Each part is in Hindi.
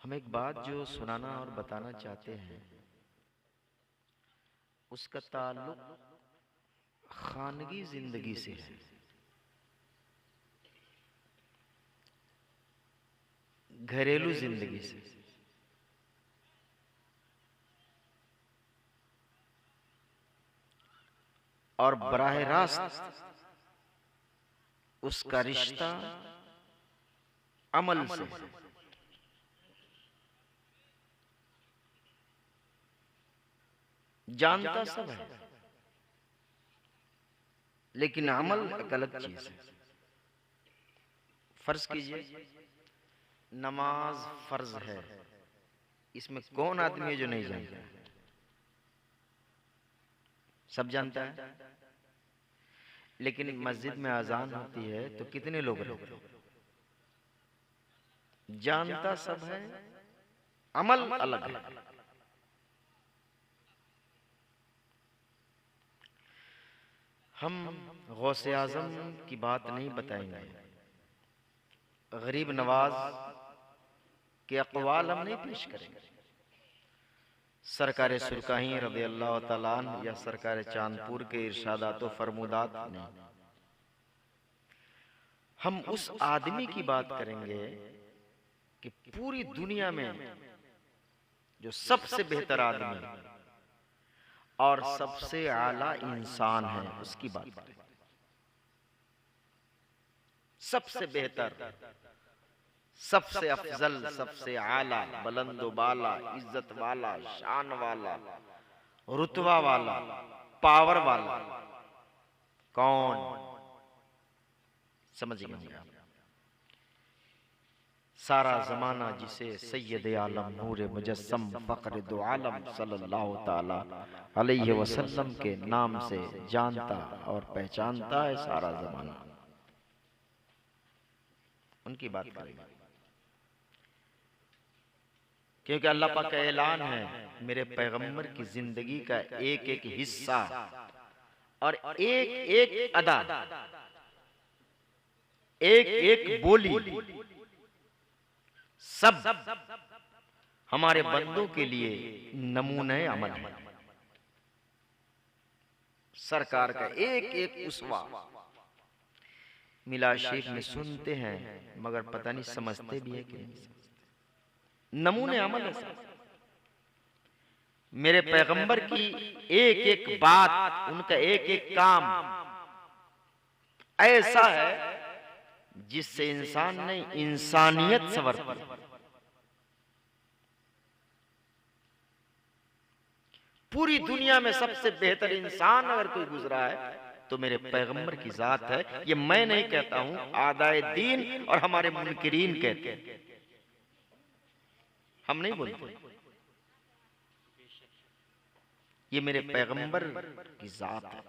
हम एक बात जो सुनाना और बताना चाहते हैं उसका ताल्लुक खानगी जिंदगी से है, घरेलू जिंदगी से। और बराह रास्त उसका रिश्ता अमल से है। जानता सब है लेकिन अमल एक अलग चीज है। फर्ज कीजिए नमाज फर्ज है, इसमें कौन आदमी है जो नहीं जानता है? सब जानता है। लेकिन मस्जिद में अजान होती है तो कितने लोग रहते हैं? जानता सब है, अमल अलग है। हम गौसे आजम की बात नहीं बताएंगे, गरीब नवाज के अक़वाल हम नहीं पेश करेंगे, सरकार सुरकाही रज़ी अल्लाह तआला अन्हु या सरकार चांदपुर के इरशादात व फरमुदात नहीं। हम उस आदमी की बात करेंगे कि पूरी दुनिया में जो सबसे बेहतर आदमी और सबसे आला इंसान है उसकी बात करें। सबसे बेहतर, सबसे अफजल, सबसे आला, बुलंदो बाला, इज्जत वाला, शान वाला, रुतबा वाला, पावर वाला कौन? समझ गए? सारा जमाना जिसे सैयद आलम नूर मुजस्सम फख्र दो आलम सल्लल्लाहु ताला अलैहि वसल्लम के नाम से जानता और पहचानता है सारा जमाना, उनकी बात करेंगे। क्योंकि अल्लाह पाक का ऐलान है, मेरे पैगंबर की जिंदगी का एक एक हिस्सा और एक एक अदा, एक एक बोली सब हमारे बंदों के लिए नमूने अमल है। सरकार का एक एक उसवा मिला शरीफ में सुनते हैं मगर पता नहीं समझते भी है कि नहीं। नमूने अमल है। मेरे पैगंबर की एक एक बात, उनका एक एक काम ऐसा है जिससे इंसान नहीं इंसानियत संवरती है। पूरी दुनिया में सबसे बेहतर इंसान अगर कोई गुजरा है तो मेरे पैगंबर की जात है। ये मैं नहीं कहता हूं, आदाए दीन और हमारे मुनकिरीन कहते हैं, हम नहीं बोलते। ये मेरे पैगंबर की जात है।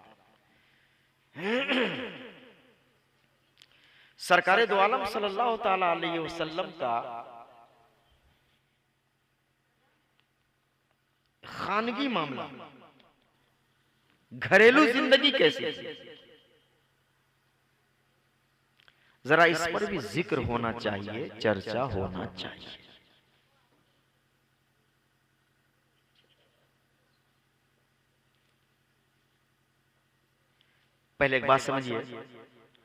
सरकारे दो आलम सल्लल्लाहु ताला अलैहि वसल्लम का खानगी मामला, घरेलू जिंदगी कैसी थी, जरा इस पर भी जिक्र होना चाहिए, चर्चा होना चाहिए। पहले एक बात समझिए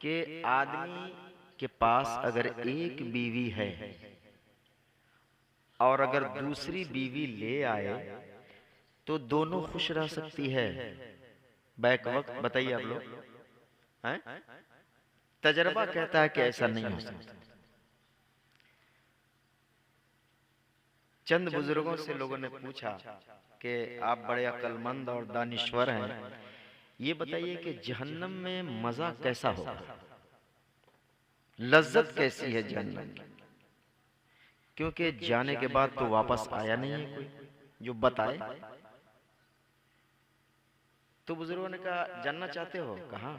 कि आदमी के पास अगर एक बीवी है और अगर दूसरी बीवी ले आए तो दोनों खुश रह सकती है बैक वक्त? बताइए आप लोग हैं? तजर्बा कहता है कि ऐसा नहीं हो सकता। चंद बुजुर्गों से लोगों ने पूछा कि आप बड़े अक्लमंद और दानिश्वर हैं, ये बताइए कि जहन्नम में मजा कैसा होगा, लज्जत कैसी है जहन्नम की? क्योंकि जाने के बाद तो वापस आया नहीं है कोई जो बताए। तो बुजुर्गों ने कहा जानना चाहते हो? कहा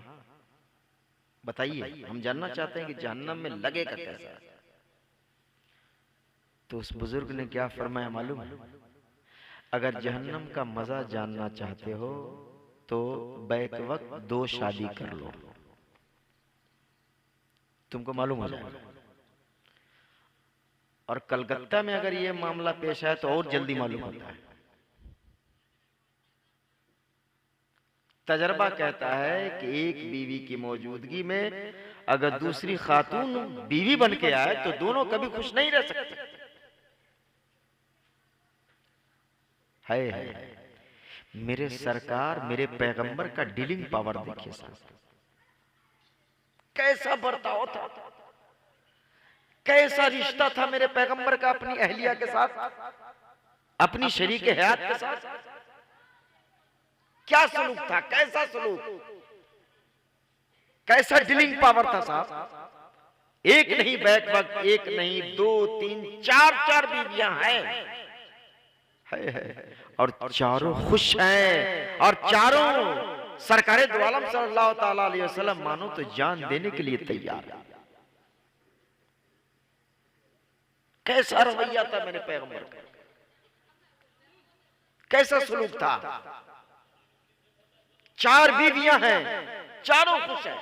बताइए, हम जानना चाहते हैं कि जहन्नम में लगेगा कैसा। तो उस बुजुर्ग ने क्या फरमाया मालूम है? अगर जहन्नम का मजा जानना चाहते हो तो बैक वक्त 2 शादी कर लो, तुमको मालूम हो जाएगा। और कलकत्ता में अगर ये मामला पेश आए तो और जल्दी मालूम होता है। तजर्बा कहता है कि एक बीवी की मौजूदगी में अगर दूसरी खातून बीवी बन के आए तो दोनों कभी खुश नहीं रह सकते। है मेरे सरकार, मेरे पैगंबर का डीलिंग पावर देखिए साहब, कैसा बर्ताव था, कैसा रिश्ता था मेरे पैगंबर का अपनी अहलिया के साथ, अपनी शरीक हयात के साथ। क्या सलूक था, कैसा सलूक, कैसा डीलिंग पावर था साहब। एक नहीं बैक वक्त, एक नहीं, 2 3 4 बीवियां हैं है। और चारों खुश हैं, और चारों सरकारे दो आलम सल्लल्लाहु ताला अलैहि वसल्लम मानो तो जान देने के लिए तैयार है। कैसा रवैया था मेरे पैगंबर का, कैसा सलूक था। 4 बीवियां हैं, चारों खुश हैं,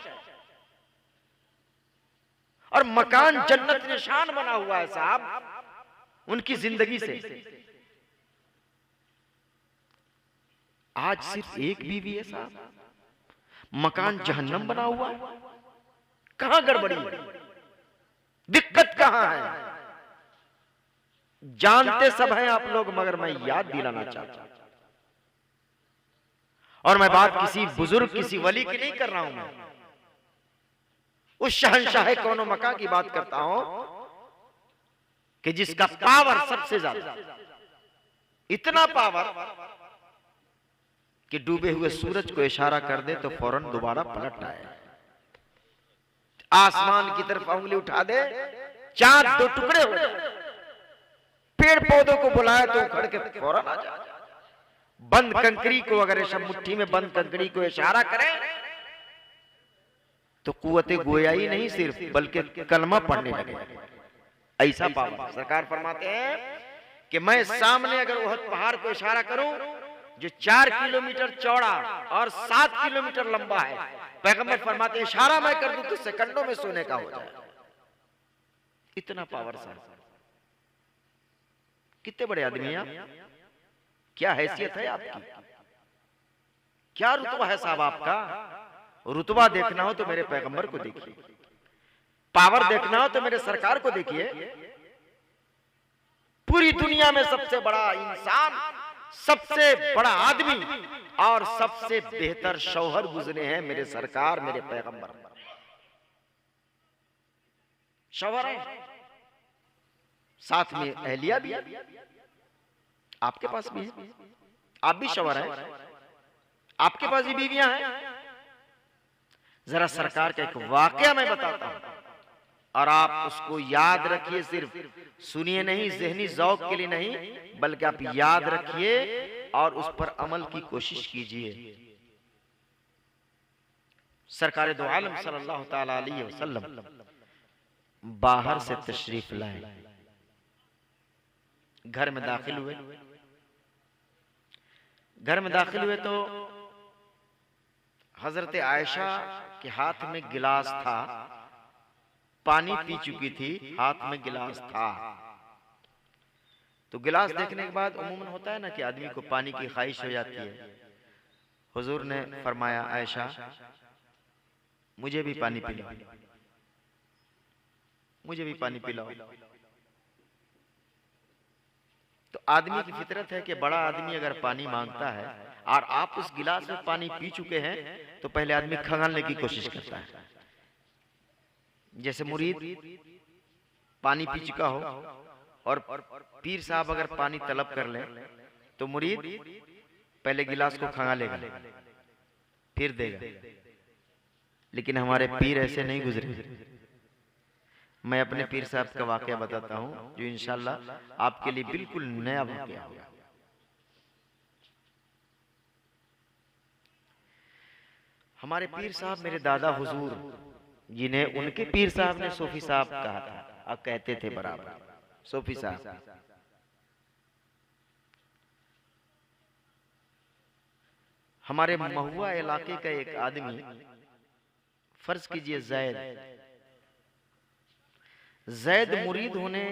और मकान जन्नत निशान बना हुआ है साहब उनकी जिंदगी से। आज सिर्फ एक बीवी है साहब, मकान जहन्नम बना हुआ है। कहां गड़बड़ी, दिक्कत कहां है, जानते सब हैं आप लोग, मगर मैं याद दिलाना चाहता हूं। और मैं बात किसी बुजुर्ग, किसी वली की नहीं कर रहा हूं, मैं उस शहंशाह कौनो मका की बात करता हूं कि जिसका पावर सबसे ज्यादा, इतना पावर कि डूबे हुए सूरज को इशारा कर दे तो फौरन दोबारा पलट आए, आसमान की तरफ उंगली उठा दे, चांद 2 टुकड़े हो जाए, पेड़ पौधों को बुलाए तो उखड़ के फौरन आ जाए। बंद कंकरी को अगर सब मुट्ठी में बंद कंकरी को इशारा करें तो कुव्वते गोया ही नहीं सिर्फ, बल्कि कलमा पढ़ने लगे। ऐसा पावर सरकार फरमाते हैं कि मैं सामने अगर उहद पहाड़ को इशारा करूं जो 4 किलोमीटर चौड़ा और 7 किलोमीटर लंबा है, पैगंबर फरमाते हैं इशारा मैं कर दूं तो सेकंडों में सोने का हो जाए। इतना पावर सर, कितने बड़े आदमी हैं, क्या हैसियत है आपकी, क्या रुतबा है साहब आपका। रुतबा देखना हो तो मेरे पैगंबर को देखिए, पावर देखना हो तो मेरे सरकार को देखिए। पूरी दुनिया में सबसे बड़ा इंसान, सबसे बड़ा आदमी और सबसे बेहतर शौहर गुजरे हैं मेरे सरकार, मेरे पैगंबर। शौहर है, साथ में अहलिया भी है, आपके पास भी है, आप भी शौहर हैं, आपके पास भी बीवियां हैं। जरा सरकार का एक वाकया मैं बताता हूं और आप उसको याद रखिए, सिर्फ सुनिए नहीं, ज़हनी ज़ौक़ के लिए नहीं, बल्कि आप याद रखिए और उस पर अमल की कोशिश कीजिए। सरकार दो आलम सल्लल्लाहु ताला अलैहि वसल्लम बाहर से तशरीफ लाए, घर में दाखिल हुए। घर में दाखिल हुए तो हजरत आयशा के हाथ में गिलास था, पानी पी चुकी थी, हाथ में गिलास था। तो गिलास देखने के बाद उम्मन होता है ना कि आदमी को पानी की ख्वाहिश हो जाती है। हुजूर ने फरमाया आयशा मुझे भी पानी पिलाओ, मुझे भी पानी पिलाओ। तो आदमी की फितरत है कि बड़ा आदमी अगर पानी मांगता है और आप उस गिलास में पानी पी चुके हैं तो पहले आदमी खंगालने की कोशिश करता है। जैसे मुरीद पानी पी चुका हो और पीर साहब अगर पानी तलब कर ले तो मुरीद पहले गिलास को खंगालेगा फिर देगा। लेकिन हमारे पीर ऐसे नहीं गुजरे। मैं अपने पीर साहब का वाकया बताता हूं जो इंशाल्लाह आपके लिए बिल्कुल नया वाकया होगा। हमारे पीर साहब मेरे दादा हुजूर, जिन्हें उनके पीर साहब ने सूफी साहब कहा था और कहते थे बराबर सूफी साहब। हमारे महुआ इलाके का एक आदमी, फर्ज कीजिए जैद मुरीद होने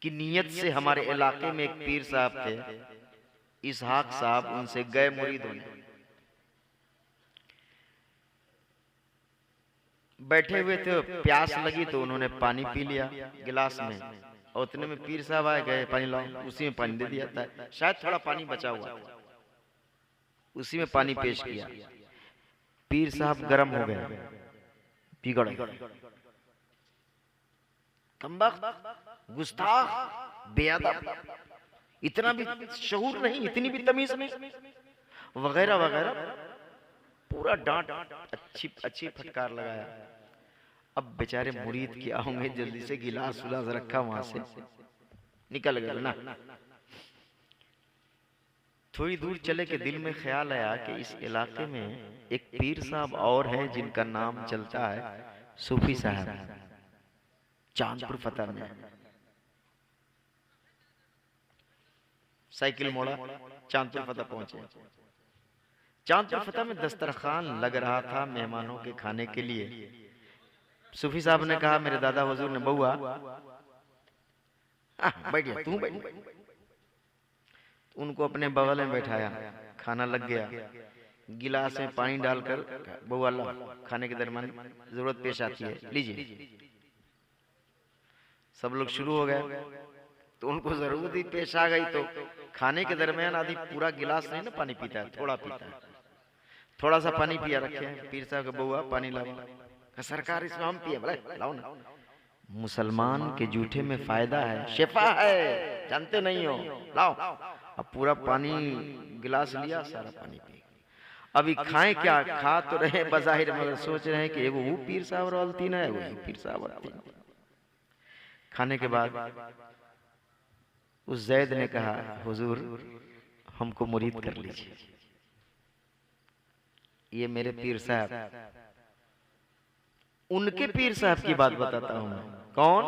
कि नीयत से हमारे इलाके में एक पीर साहब थे, इसहाक साहब, उनसे गए मुरीद होने। बैठे हुए थे, प्यास लगी तो उन्होंने पानी पी लिया गिलास में, और उतने में पीर साहब आए, गए पानी लाओ, उसी में पानी दे दिया था। शायद थोड़ा पानी बचा हुआ था, उसी में पानी पेश किया। पीर साहब गर्म हो गए, बिगड़ गए, कमबख्त, गुस्ताख, बेअदब, इतना भी शऊर नहीं, इतनी भी तमीज नहीं, वगैरह वगैरह, पूरा डांट, अच्छी फटकार लगाया। अब बेचारे मुरीद क्या होंगे, जल्दी से गिलास उलास रखा, वहां से निकल गए ना। थोड़ी दूर चले के दिल में ख्याल आया कि इस इलाके में एक पीर साहब और हैं जिनका नाम चलता है सूफी साहब, चांदपुर फतेह में। साइकिल मोड़ा, चांदपुर फतेह पहुंचे। चांदपुर फतेह में दस्तरखान लग रहा था मेहमानों के खाने के लिए। सूफी साहब ने कहा, मेरे दादा हुजूर ने, बउआ बैठ जा, तू बैठ। उनको अपने बगल में बैठाया, खाना लग गया, गिलास में पानी डालकर, बउआ ला, खाने के दरमियान जरूरत पेश आती है, लीजिए। सब लोग शुरू हो गए, तो उनको जरूरत ही पेश आ गई। तो खाने के दरमियान आदि पूरा गिलास नहीं ना पानी पीता है, थोड़ा पीता है। थोड़ा सा पानी पिया रखे हैं। पीर साहब का, बउआ पानी लाओ। सरकार इसमें हम पिए, बोले लाओ ना। मुसलमान के जूठे में फायदा है, शिफा है, जानते नहीं हो, लाओ। अब पूरा पानी गिलास लिया, सारा पानी पी। अभी खाएं क्या, खा तो रहे बजाहिर, मगर सोच रहे हैं कि एगो वो पीर साहब रोलतीन है, वो पीर साहब रोलतीन। खाने के बाद उस जैद ने कहा, हुजूर हमको मुरीद कर लीजिए, ये मेरे पीर साहब। उनके पीर साहब की बात बताता हूं मैं। कौन?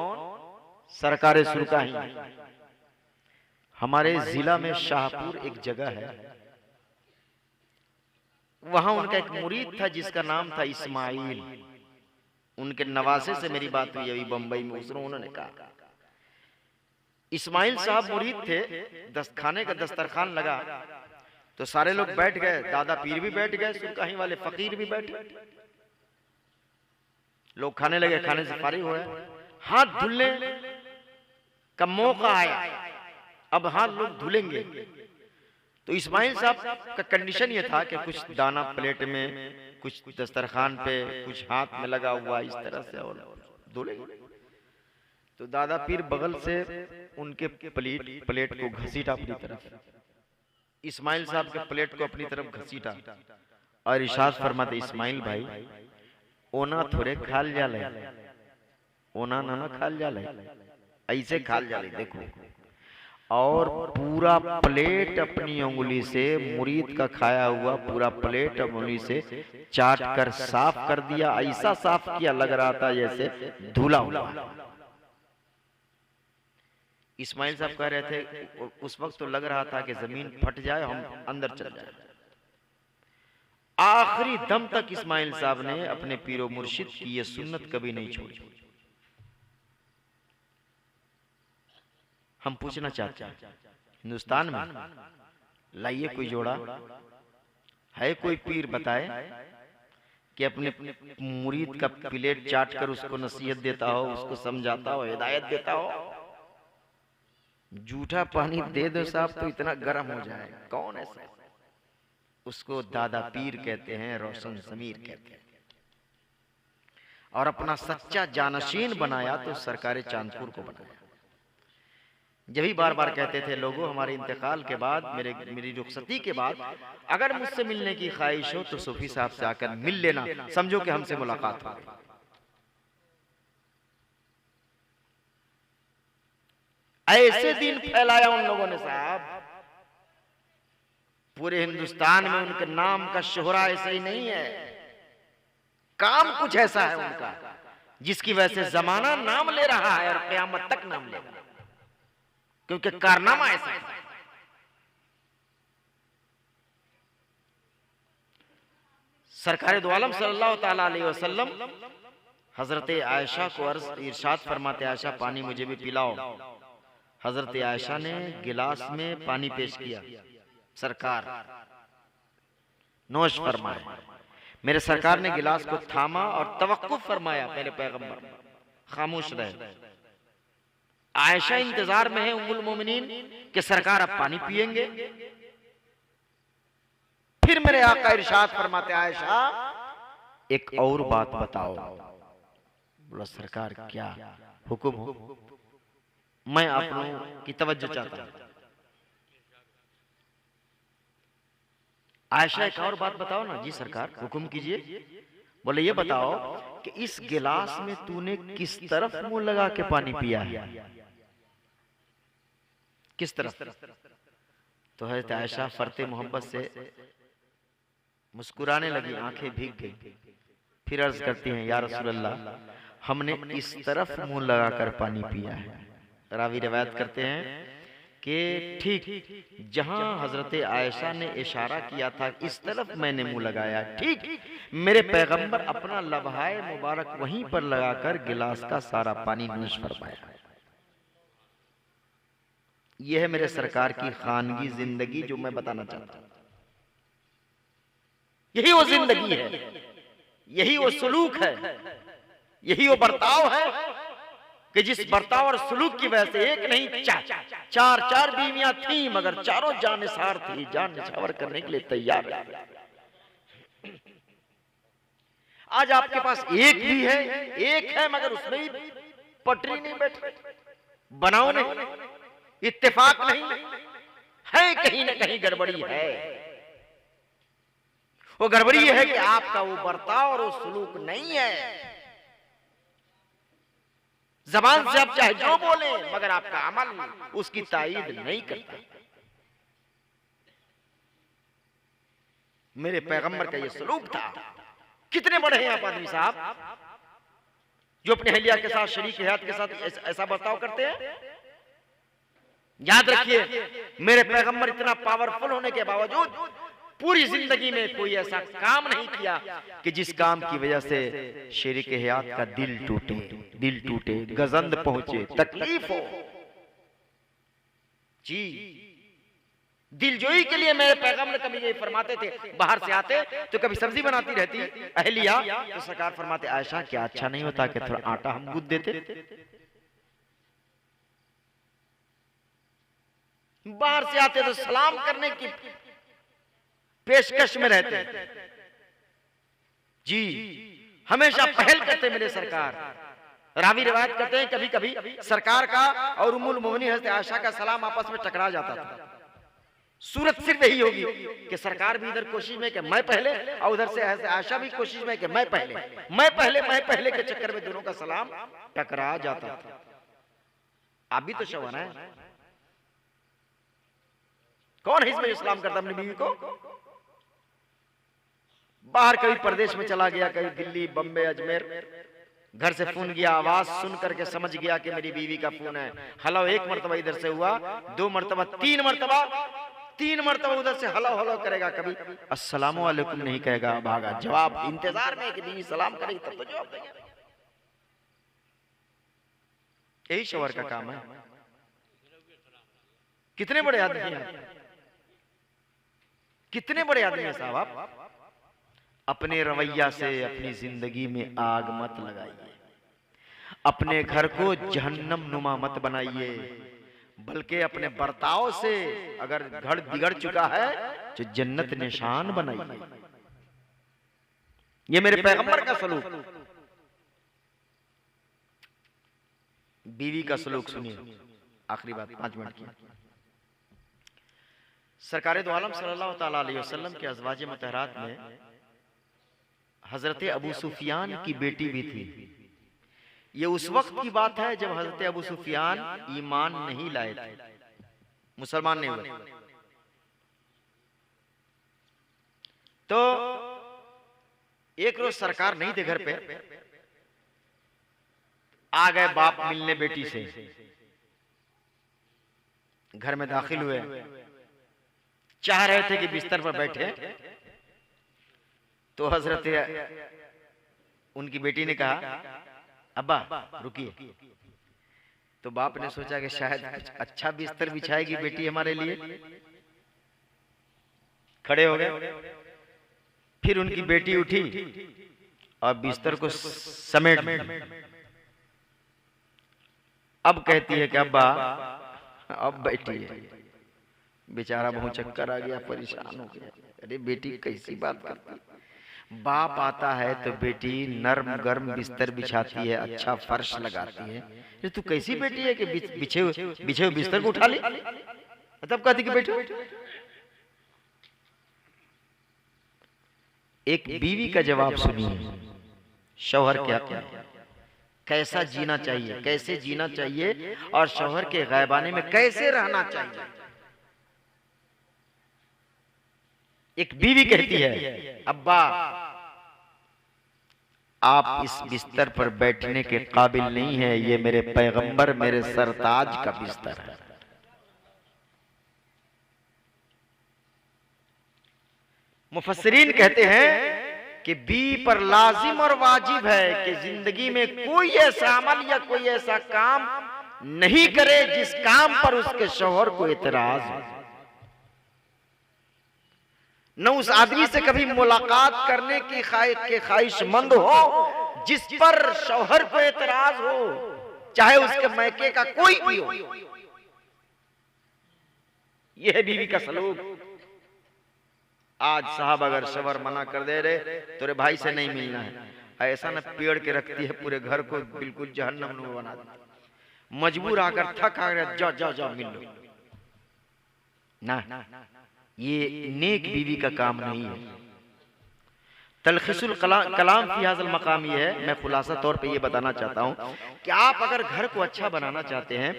सरकारे सुरकाही। हमारे जिला में शाहपुर एक जगह है, वहां उनका एक मुरीद था जिसका नाम था इस्माइल। उनके नवासे से मेरी बात हुई अभी बंबई में, उन्होंने कहा इस्माइल साहब मुरीद थे। खाने का दस्तरखान लगा तो सारे लोग बैठ गए, दादा पीर भी बैठ गए, सुरकाही वाले फकीर भी बैठ गए। लोग खाने लगे, खाने से फारिग हुए, हाथ धुलने का मौका आया। अब हाथ लोग धुलेंगे तो इस्माइल साहब का कंडीशन ये था कि कुछ दाना प्लेट में, कुछ दस्तरखान पे, कुछ हाथ में लगा हुआ, इस तरह से और धुलेंगे। तो दादा पीर बगल से उनके प्लेट को घसीटा अपनी तरफ, इस्माइल साहब के प्लेट को अपनी तरफ घसीटा और इरशाद फरमाते, इस्माइल भाई ओना थोड़े खाल जाले, ओना ना खाल जाले, ऐसे खाल जाले, देखो। और पूरा प्लेट अपनी उंगली से, मुरीद का खाया हुआ पूरा प्लेट उंगली से चाट कर साफ कर दिया। ऐसा साफ किया लग रहा था जैसे धुला हुआ। इस्माइल साहब कह रहे थे उस वक्त तो लग रहा था कि जमीन फट जाए, हम अंदर चल जाए। आखिरी दम तक इस्माइल साहब ने अपने पीरो मुर्शिद की ये सुन्नत कभी नहीं छोड़ी। हम पूछना चाहते हैं, हिंदुस्तान में लाइए कोई जोड़ा है, कोई पीर बताए कि अपने मुरीद का प्लेट चाट कर उसको नसीहत देता हो, उसको समझाता हो, हिदायत देता हो। जूठा पानी दे दो साहब तो इतना गर्म हो जाए, कौन ऐसा? उसको दादा पीर कहते हैं, रोशन जमीर कहते हैं। और अपना सच्चा जानशीन बनाया तो सरकारे चांदपुर को बनाया। जब ही बार बार कहते थे लोगों, हमारे इंतकाल के बाद, मेरी रुखसती के बाद अगर मुझसे मिलने की ख्वाहिश हो तो सूफी साहब से आकर मिल लेना, समझो कि हमसे मुलाकात हो गई। ऐसे दिन फैलाया उन लोगों ने साहब, पूरे हिंदुस्तान में उनके नाम का शोहरा ऐसे ही नहीं है, काम कुछ ऐसा है उनका जिसकी वजह से जमाना नाम ले रहा है और क़यामत तक नाम लेगा, क्योंकि कारनामा ऐसा है। सरकार दो आलम सल्लल्लाहु ताला अलैहि वसल्लम हजरत आयशा को इरशाद फरमाते, आयशा पानी मुझे भी पिलाओ। हजरत आयशा ने गिलास में पानी पेश किया, सरकार नोश फरमाया। मेरे सरकार ने गिलास को थामा और तवक्कुफ फरमाया, मेरे पैगंबर खामोश रहे। आयशा इंतजार में है उम्मुल मोमिनीन कि सरकार अब पानी पिएंगे। फिर मेरे आका इरशाद फरमाते, आयशा एक और बात बताओ। बोला सरकार क्या हुक्म हो? मैं आप लोगों की तवज्जो चाहता हूं। आयशा एक और बात बताओ ना। जी सरकार हुक्म कीजिए। बोले ये बताओ कि इस गिलास में तूने किस तरफ मुंह लगा के पानी पिया है? किस तरफ? तो हज़रत आयशा फरते मोहब्बत से मुस्कुराने लगी, आंखें भीग गई। फिर अर्ज करती हैं, या रसूल अल्लाह, हमने इस तरफ मुंह लगाकर पानी पिया है। रावी रिवायत करते हैं कि ठीक जहां हजरत आयशा ने इशारा किया था इस तरफ मैंने मुंह लगाया, ठीक मेरे पैगंबर अपना लबहाए मुबारक वहीं पर लगाकर गिलास का सारा पानी नोश फरमाया। यह है मेरे सरकार की खानगी जिंदगी जो मैं बताना चाहता हूं। यही वो जिंदगी है, यही वो सुलूक है, यही वो बर्ताव है कि जिस बर्ताव और सुलूक की वजह से एक नहीं चार बीवियां थीं, मगर चारों जानिसार थी, जान निछावर करने के लिए तैयार है। आज आपके पास एक भी है, एक है मगर उसमें ही पटरी नहीं बैठी, बनाओ नहीं, इत्तेफाक नहीं है, कहीं ना कहीं गड़बड़ी है। वो गड़बड़ी है कि आपका वो बर्ताव और वो सुलूक नहीं है। जबान से आप चाहे जो बोले मगर आपका अमल उसकी तायीद नहीं करता। मेरे पैगंबर का ये सलूक था। कितने बड़े हैं आप आदमी साहब जो अपने अहलिया के साथ, शरीक हयात के साथ ऐसा बर्ताव करते हैं। याद रखिए, मेरे पैगंबर इतना पावरफुल होने के बावजूद पूरी जिंदगी में कोई ऐसा काम नहीं किया कि जिस काम की वजह से शरीक हयात का दिल टूटे, गजंद पहुंचे, तकलीफ हो। जी, दिलजोई के लिए मेरे पैगंबर कभी ये फरमाते थे, बाहर से आते तो कभी सब्जी बनाती रहती अहलिया, तो सरकार फरमाते, आयशा क्या अच्छा नहीं होता कि थोड़ा आटा हम गूंथ देते? बाहर से आते तो सलाम करने की पेशकश में रहते जी, हमेशा पहल करते मेरे सरकार। रावी रिवायत करते हैं कभी कभी सरकार का और उम्मुल मोमिनीन हज़रत आयशा का सलाम आपस में टकरा जाता था। सूरत सिर्फ यही होगी कि सरकार भी इधर कोशिश में कि मैं पहले, और उधर से हज़रत आयशा भी कोशिश में कि मैं पहले के चक्कर में दोनों का सलाम टकरा जाता था। आप भी तो शवाना है। कौन है इसमें इस्लाम करता अपनी बीवी को? बाहर कभी प्रदेश में चला गया, कभी दिल्ली, बम्बे, अजमेर, घर से फोन गया, आवाज सुन करके समझ गया कि मेरी बीवी का फोन है। हलो एक मर्तबा इधर से हुआ, 2 मर्तबा, 3 मर्तबा उधर से हलो करेगा, कभी अस्सलाम वालेकुम नहीं कहेगा, भागा। जवाब इंतजार में कि बीवी सलाम करेगी तब तो जवाब देगा। यही शौहर का काम है। कितने बड़े आदमी हैं, कितने बड़े आदमी हैं साहब आप। अपने रवैया से अपनी जिंदगी में आग मत लगाइए, अपने घर को जहन्नम नुमा मत बनाइए, बल्कि अपने बर्ताव से अगर घर बिगड़ चुका है तो जन्नत निशान बनाइए। ये मेरे पैगंबर का सलूक। बीवी का सलूक सुनिए। आखिरी बात 5 मिनट की। सरकार दो आलम सल्लल्लाहु ताला अलैहि वसल्लम के अज़वाज मुतहरात में हजरत अबू सुफियान की बेटी भी थी। ये उस वक्त की बात है जब हजरत अबू सुफियान ईमान नहीं लाए थे, मुसलमान नहीं हुए। तो एक रोज सरकार नहीं थे घर पे, आ गए बाप मिलने बेटी से। घर में दाखिल हुए, चाह रहे थे कि बिस्तर पर बैठे, तो हजरत उनकी बेटी ने कहा, अब्बा रुकिए। तो बाप ने सोचा कि शायद कुछ अच्छा बिस्तर बिछाएगी बेटी हमारे लिए। खड़े हो गए। फिर उनकी बेटी उठी और बिस्तर को समेट दी। अब कहती है कि अब्बा अब बैठी है। बेचारा बहुत चक्कर आ गया, परेशान हो गया। अरे बेटी कैसी बात करती। बाप आता है तो बेटी नर्म गर्म बिस्तर बिछाती है, अच्छा फर्श लगाती है। ये तू कैसी बेटी है कि बिछे बिस्तर को उठा ली। तब कहती कि बैठो। एक बीवी का जवाब सुनिए, शौहर क्या कहता है, कैसा जीना चाहिए, कैसे जीना चाहिए और शौहर के गैबाने में कैसे रहना चाहिए। एक बीवी कहती है, अब्बा आप इस बिस्तर पर बैठने के काबिल नहीं है, ये मेरे पैगंबर मेरे सरताज का बिस्तर है। मुफस्सिरीन कहते हैं कि बीवी पर लाजिम और वाजिब है कि जिंदगी में कोई ऐसा अमल या कोई ऐसा काम नहीं करे जिस काम पर उसके शौहर को इतराज हो। न उस आदमी से कभी मुलाकात करने की ख्वाहिशमंद हो जिस पर शौहर को एतराज हो, चाहे उसके मैके का कोई भी हो। यह है बीवी का सलूक। आज साहब अगर शौहर मना कर दे रहे तो रे भाई से नहीं मिलना है, ऐसा न पेड़ के रखती है, पूरे घर को बिल्कुल जहन्नम में बना देती। मजबूर आकर थक आ गया, जाओ जाओ जाओ मिल लो ना। ये नेक बीवी का काम नहीं है। तलखिसुल कलाम फी हाज़िल मकाम ये है, मैं खुलासा तौर पे ये बताना चाहता हूँ कि आप अगर घर को अच्छा बनाना चाहते हैं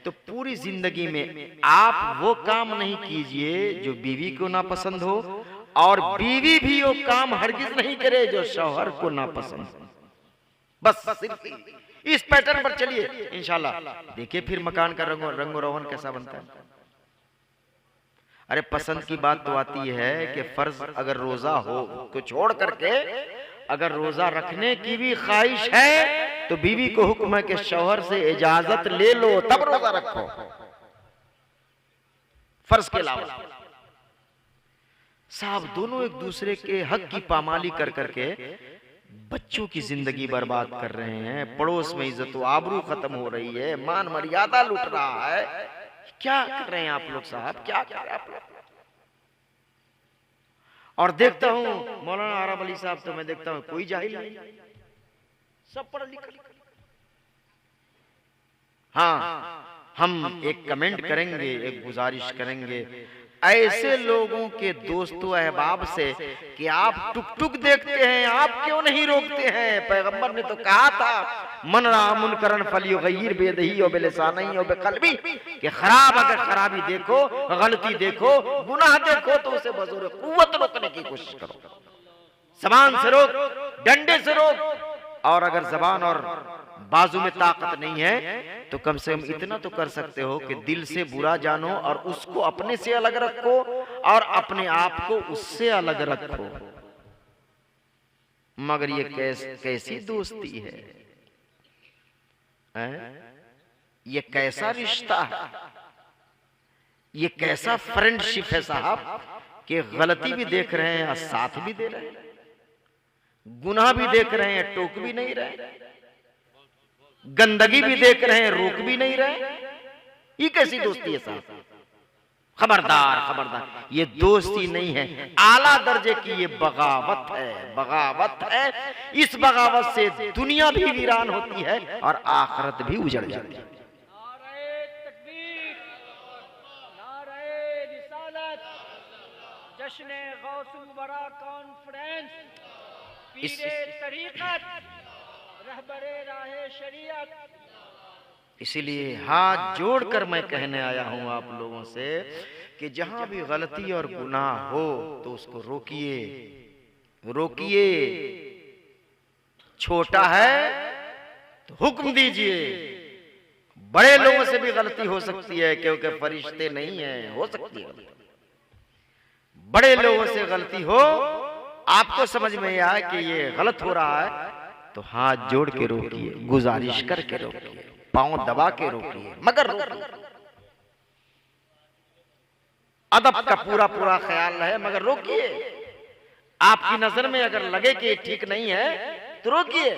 तो पूरी जिंदगी में आप वो काम नहीं कीजिए जो बीवी को नापसंद हो, और बीवी भी वो काम हरगिज नहीं करे जो शौहर को नापसंद हो। बस सिर्फ इस पैटर्न पर चलिए, इंशाल्लाह देखिए फिर मकान का रंग रोगन कैसा बनता है। अरे पसंद की बात तो आती है कि फर्ज अगर रोजा हो को छोड़ करके अगर रोजा रखने की भी ख्वाहिश है तो बीवी को हुक्म है कि शौहर से इजाजत ले लो तब रोजा रखो, फर्ज के अलावा। साहब दोनों एक दूसरे के हक की पामाली कर करके बच्चों की जिंदगी बर्बाद कर रहे हैं, पड़ोस में इज्जत व आबरू खत्म हो रही है, मान मर्यादा लुट रहा है। क्या कर रहे हैं आप लोग साहब, क्या कर रहे हैं आप लोग। और देखता हूं मौलाना आरब अली साहब तो मैं देखता हूं कोई जाहिल नहीं, सब पढ़ लिखा। हाँ, हम एक कमेंट करेंगे, एक गुजारिश करेंगे ऐसे लोगों के दोस्तों अहबाब से कि आप टुक टुक देखते हैं, आप क्यों नहीं रोकते हैं। पैगंबर ने तो कहा था मन रा मुनकरन फलयुगय्यिर बियदिही व बिलिसानिही व बिक़ल्बी, कि खराब अगर खराबी देखो, गलती देखो, गुनाह देखो तो उसे बज़ोर कुव्वत रोकने की कोशिश करो। ज़बान से रोक, डंडे से रोक। और अगर ज़बान और बाजू में ताकत नहीं है तो कम से कम इतना तो कर सकते हो कि दिल से बुरा जानो और उसको अपने से अलग रखो और अपने आप को उससे अलग रखो। मगर ये कैसी दोस्ती है, ये कैसा रिश्ता है, ये कैसा फ्रेंडशिप है साहब कि गलती भी देख रहे हैं और साथ भी दे रहे हैं, गुनाह भी देख रहे हैं टोक भी नहीं रहे, गंदगी भी देख रहे हैं रोक भी नहीं रहे। ये कैसी दोस्ती है साहब। खबरदार खबरदार, ये दोस्ती नहीं है, आला दर्जे की ये बगावत है, बगावत है। इस बगावत से दुनिया भी वीरान होती है और आखिरत भी उजड़ जाती है। नारे तकबीर, नारे रिसालत, जश्न गौसुल वरा कॉन्फ्रेंस, पीरे तरीक़त, रहबरे राहे शरीयत। इसीलिए हाथ जोड़कर मैं कहने आया हूं आप लोगों से कि जहां भी गलती और गुनाह हो तो उसको रोकिए, रोकिए। छोटा है तो हुक्म दीजिए। बड़े लोगों से भी गलती हो सकती है क्योंकि फरिश्ते नहीं है, हो सकती है गलती। बड़े लोगों से गलती हो, आपको समझ में आए कि ये गलत हो रहा है तो हाथ जोड़ के रोकिए, गुजारिश करके रोकिए। पांव दबा के रोकिए, मगर रोकिए। अदब का पूरा पूरा ख्याल रहे, मगर रोकिए। आपकी नजर में अगर लगे कि ठीक नहीं है तो रोकिए।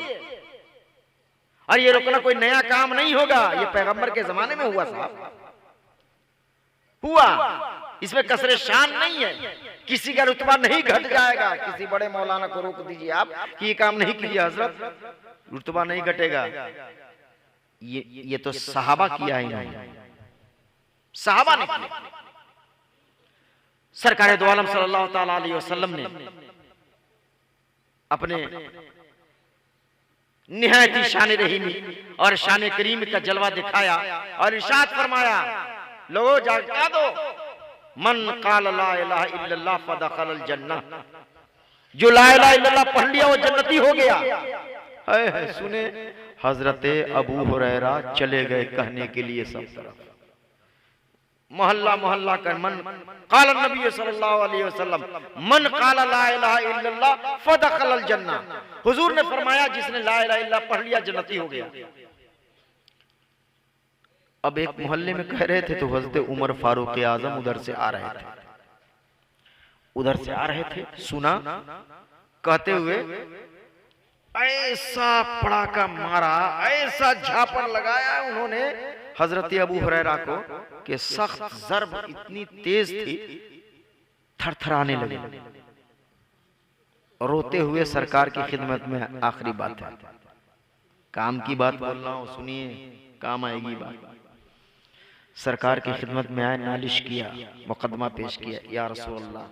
और ये रोकना कोई नया काम नहीं होगा, ये पैगंबर के जमाने में हुआ साहब, हुआ। इसमें कसरे शान नहीं है, किसी का रुतबा नहीं घट जाएगा। किसी बड़े मौलाना को रोक दीजिए आप कि ये काम नहीं किया हजरत, रुतबा नहीं घटेगा। ये तो सहाबा किया ही नहीं, सहाबा ने किया। सरकार दो आलम सल्लल्लाहु ताला अलैहि वसल्लम ने अपने निहायती शान रहीमी और शान करीम का जलवा दिखाया और इरशाद फरमाया, लोगों जागा दो, मन काल ला इलाहा इल्लल्लाह फदखलल जन्नह, जो ला इलाहा इल्लल्लाह पढ़ लिया वो जन्नती हो गया। है सुने, हजरत अबू हुरैरा चले गए कहने के लिए सब तरफ, मोहल्ला मोहल्ला कर, मन काल नबी सल्लल्लाहु अलैहि वसल्लम मन काल ला इलाहा इल्लल्लाह फदखलल जन्नह, हुजूर ने फरमाया जिसने ला इलाहा इल्लल्लाह पढ़ लिया जन्नती हो गया। अब एक मोहल्ले में कह रहे थे तो हजरत उमर फारूक आजम उधर से आ रहे थे, उधर से आ रहे थे, सुना, कहते हुए ऐसा पड़ाका मारा, ऐसा झापड़ लगाया उन्होंने हजरत अबू हुरैरा को कि सख्त ज़र्ब इतनी तेज थी, थरथराने लगे। रोते हुए सरकार की खिदमत में, आखिरी बात है, काम की बात बोल रहा हूं, सुनिए, काम आएगी बात। सरकार की खिदमत में आए, नालिश किया, मुकदमा पेश किया, या रसूल अल्लाह,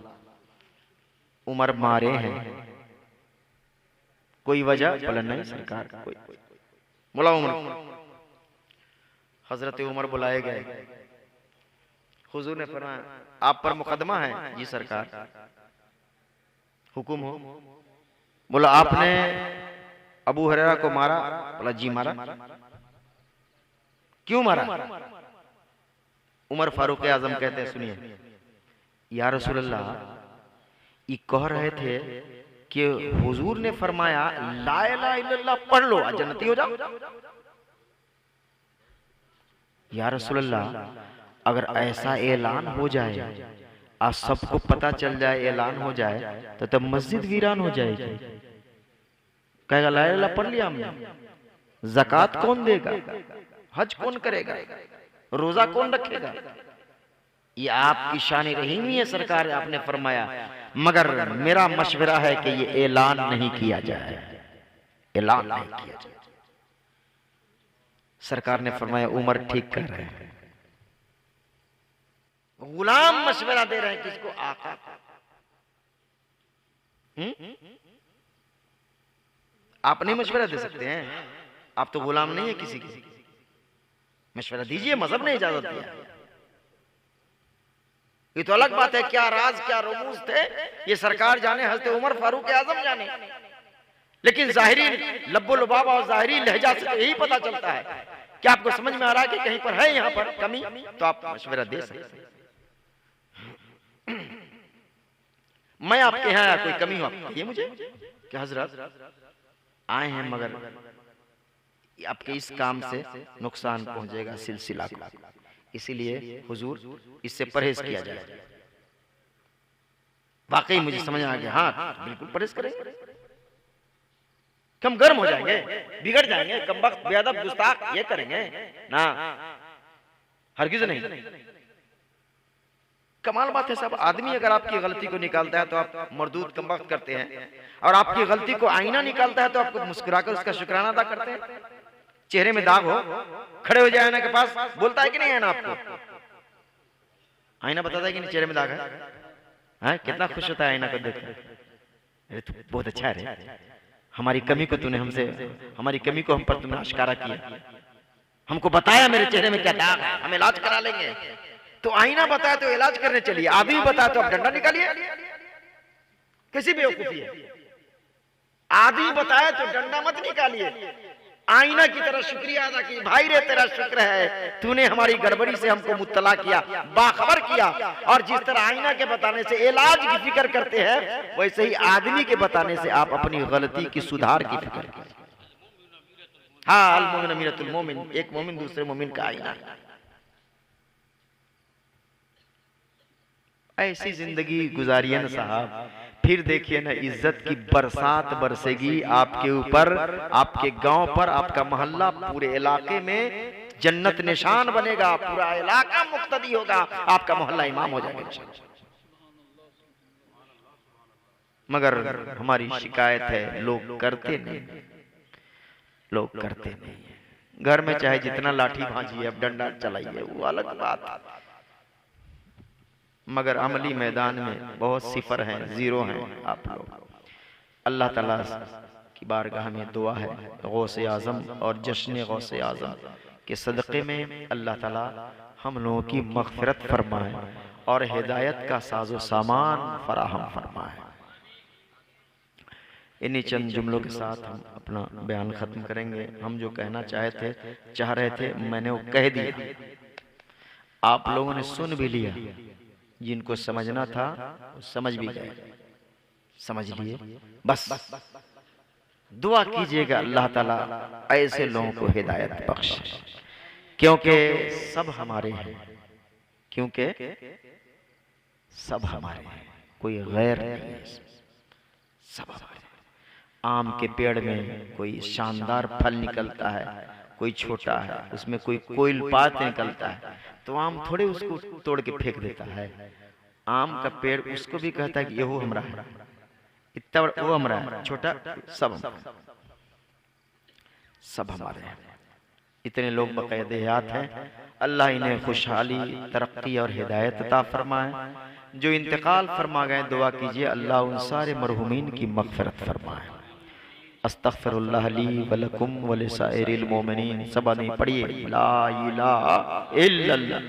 उमर मारे हैं, कोई वजह? बोला नहीं सरकार, कोई। बोला उमर, हजरत उमर बुलाए गए, हुजूर ने फरमाया आप पर मुकदमा है। जी सरकार, हुक्म हो। बोला आपने अबू हुरैरा को मारा? बोला जी मारा। क्यों मारा? उमर फारूक आजम कहते हैं, सुनिए, या रसूल अल्लाह, ये कह रहे थे कि हुजूर ने फरमाया ला इलाहा इल्लल्लाह पढ़ लो जन्नती हो जाओ। या रसूल अल्लाह, अगर ऐसा ऐलान हो जाए, आज सबको पता चल जाए, ऐलान हो जाए, तो तब मस्जिद वीरान हो जाएगी। कहेगा ला इलाहा इल्लल्लाह पढ़ लिया हमने, ज़कात कौन देगा, हज कौन करेगा, रोजा कौन रखेगा? ये आपकी शान रहीमी है सरकार, आपने फरमाया, मगर मेरा मशवरा है कि ये ऐलान नहीं किया जाए, ऐलान नहीं किया जाए। सरकार ने फरमाया उमर ठीक कर रहे हैं, गुलाम मशवरा दे रहे हैं किसको? आका। आप नहीं मशवरा दे सकते हैं, आप तो गुलाम नहीं है किसी की, मशवरा दीजिए, मजहब ने इजाजत दिया। ये तो अलग बात है, क्या राज क्या रमूज थे ये सरकार जाने, हजरत उमर फारूक आजम जाने, लेकिन जाहिरी लब्बो लुबाब और जाहिरी लहजा से तो यही पता चलता है कि आपको समझ में आ रहा है कि कहीं पर है यहाँ पर कमी, तो आप मशवरा दे सकते हैं। मैं आपके यहाँ कोई कमी हो, आप ये मुझे कि हजरत आए हैं, मगर आपके इस काम से नुकसान पहुंचेगा सिलसिला को, इसीलिए हुजूर इससे परहेज किया जाए। वाकई मुझे समझ आ गया, हाँ बिल्कुल परहेज करेंगे, हम गर्म हो जाएंगे, बिगड़ जाएंगे, कमबख्त बेअदब गुस्ताख ये करेंगे ना, हरगिज नहीं। कमाल बात है साहब, आदमी अगर आपकी गलती को निकालता है तो आप मरदूद कमबख्त करते हैं, और आपकी गलती को आईना निकालता है तो आपको मुस्कुराकर उसका शुक्राना अदा करते हैं। चेहरे में दाग हो, खड़े हो जाए आईना के पास, बोलता है कि नहीं आईना आपको? आईना बताता है कि नहीं चेहरे में दाग है? कितना खुश होता है आईना को देखकर, अरे तू बहुत अच्छा है रे, हमारी कमी को तूने हमसे, हमारी कमी को हम पर तुमने आश्कारा किया, हमको बताया मेरे चेहरे में क्या दाग है, हम इलाज करा लेंगे। तो आईना बताया तो इलाज करने चलिए, आदमी बताया तो आप डंडा निकालिए, कैसी बेवकूफी है? आदमी बताया तो डंडा मत निकालिए, आईना की तरह शुक्रिया अदा की, भाई रे तेरा शुक्र है तूने हमारी गड़बड़ी से हमको मुत्तला किया, बाखबर किया। और जिस तरह आईना के बताने से इलाज की फिक्र करते हैं, वैसे ही आदमी के बताने से आप अपनी गलती की सुधार की फिक्र कीजिए। हाँ, अल मोमिन अमीरतुल मोमिन, एक मोमिन दूसरे मोमिन का आईना। ऐसी जिंदगी गुजारिए ना साहब, फिर देखिए ना इज्जत की बरसात बरसेगी आपके ऊपर, आपके गांव पर, आपका मोहल्ला, पूरे इलाके में जन्नत निशान बनेगा, पूरा इलाका मुक्तदी होगा, आपका मोहल्ला इमाम हो जाएगा इंशाअल्लाह। मगर हमारी शिकायत है, लोग करते नहीं, लोग करते नहीं। घर में चाहे जितना लाठी भांजिए, अब डंडा चलाइए, वो अलग बात है, मगर अमली मैदान में बहुत सिफर हैं, जीरो हैं आप लोग। अल्लाह ताला की बारगाह में दुआ है, गौसे आजम और जश्न गौसे आजम के सदक़े में अल्लाह ताला हम लोगों की मग़फ़िरत फरमाए और हिदायत का साजो सामान फराहम फरमाए। इन्हीं चंद जुमलों के साथ हम अपना बयान ख़त्म करेंगे। हम जो कहना चाह रहे थे मैंने वो कह दिया, आप लोगों ने सुन भी लिया, जिनको समझना था समझ भी गए, समझ लिए। बस दुआ कीजिएगा अल्लाह ताला ऐसे लोगों को हिदायत बख्शे, क्योंकि सब हमारे हैं, क्योंकि सब हमारे हैं, कोई गैर नहीं है, सब हमारे। आम के पेड़ में कोई शानदार फल निकलता है, कोई छोटा है, उसमें कोई कोयल पात निकलता है, तो आम थोड़े उसको तोड़ के फेंक देता है। आम का पेड़ उसको भी कहता है कि ये वो हमरा है, इतना बड़ा वो हमरा है, छोटा सब हमारे हैं। इतने लोग बाकायदे हयात हैं, अल्लाह इन्हें खुशहाली, तरक्की और हिदायत अता फरमाए। जो इंतकाल फरमा गए दुआ कीजिए अल्लाह उन सारे मरहुमीन की मग़फ़िरत फरमाए। अस्तग़फ़िरुल्लाह ली व लकुम व लिसाइरिल मोमिनीन। सब आदमी पढ़िए ला इलाहा इल्लल्लाह,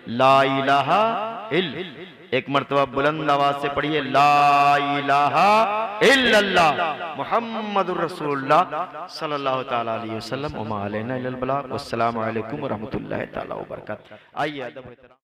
ला इलाहा इल्लल्लाह। एक मर्तबा बुलंद आवाज से पढ़िए ला इलाहा इल्लल्लाह मुहम्मदुर रसूलुल्लाह सल्लल्लाहु तआला अलैहि वसल्लम। व मा अलैना इल्लल बलाग। वस्सलामु अलैकुम व रहमतुल्लाहि तआला व बरकातहू। आइए अदब